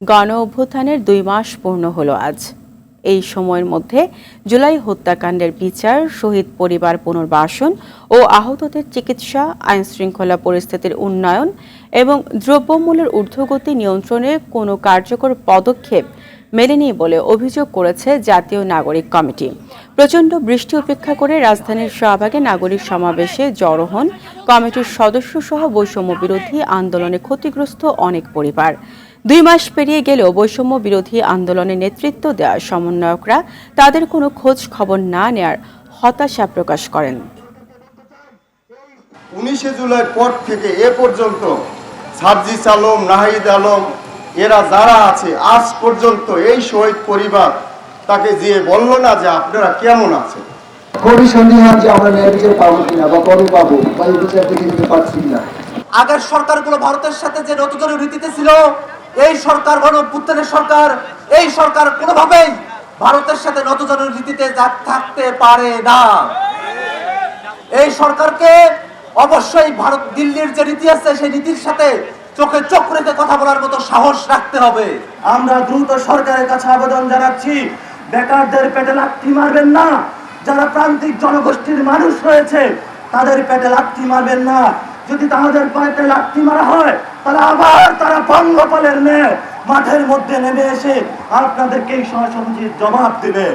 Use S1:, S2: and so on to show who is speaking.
S1: গণ অভ্যুত্থানের ২ মাস পূর্ণ হলো আজ। এই সময়ের মধ্যে জুলাই হত্যাকাণ্ডের বিচার, শহীদ পরিবার পুনর্বাসন ও আহতদের চিকিৎসা, আইনশৃঙ্খলা পরিস্থিতির উন্নয়ন এবং দ্রব্যমূল্যের ঊর্ধ্বগতি নিয়ন্ত্রণে কোনো কার্যকর পদক্ষেপ মেলেনি বলে অভিযোগ করেছে জাতীয় নাগরিক কমিটি। প্রচণ্ড বৃষ্টি উপেক্ষা করে রাজধানীর শাহবাগে নাগরিক সমাবেশে জড়ো হন কমিটির সদস্যসহ বৈষম্য বিরোধী আন্দোলনে ক্ষতিগ্রস্ত অনেক পরিবার। ২ মাস পেরিয়ে গেলেও বৈষম্য বিরোধী আন্দোলনে নেতৃত্ব দেওয়া সমন্বয়করা তাদের কোনো খোঁজ খবর না নেয়ার হতাশা প্রকাশ করেন।
S2: 19 জুলাইয়ের পর থেকে এ পর্যন্ত সার্জিস আলম, নাহিদ আলম এরা যারা আছে আজ পর্যন্ত এই শহীদ পরিবার তাকে যে বলল না যে আপনারা কেমন আছেন।
S3: খুবই সন্দেহ যে আমরা ন্যায় বিচার পাবো কিনা বা কবে পাবো বা এই বিচার থেকে দিতে পারছি কিনা।
S4: আগের সরকারগুলো ভারতের সাথে যে নতজনের রীতিতে ছিল, এই সরকার গণ অভ্যুত্থানের সরকার, এই সরকার কোনোভাবেই ভারতের সাথে নতজনের রীতিতে থাকতে পারে না। এই সরকারকে অবশ্যই ভারত দিল্লির যে নীতি আছে সেই নীতির সাথে চোখে চোখ রেখে কথা বলার মতো সাহস রাখতে হবে।
S5: আমরা দ্রুত সরকারের কাছে আবেদন জানাচ্ছি, বেকারদের পেটে লাথি মারবেন না। যারা প্রান্তিক জনগোষ্ঠীর মানুষ রয়েছে তাদের পেটে লাথি মারবেন না। যদি তাদের পেটে লাথি মারা হয় তাহলে আবার তারা পঙ্গপালের ন্যায় মাঠের মধ্যে নেমে এসে আপনাদেরকে এই সমস্যার জবাব দেবে।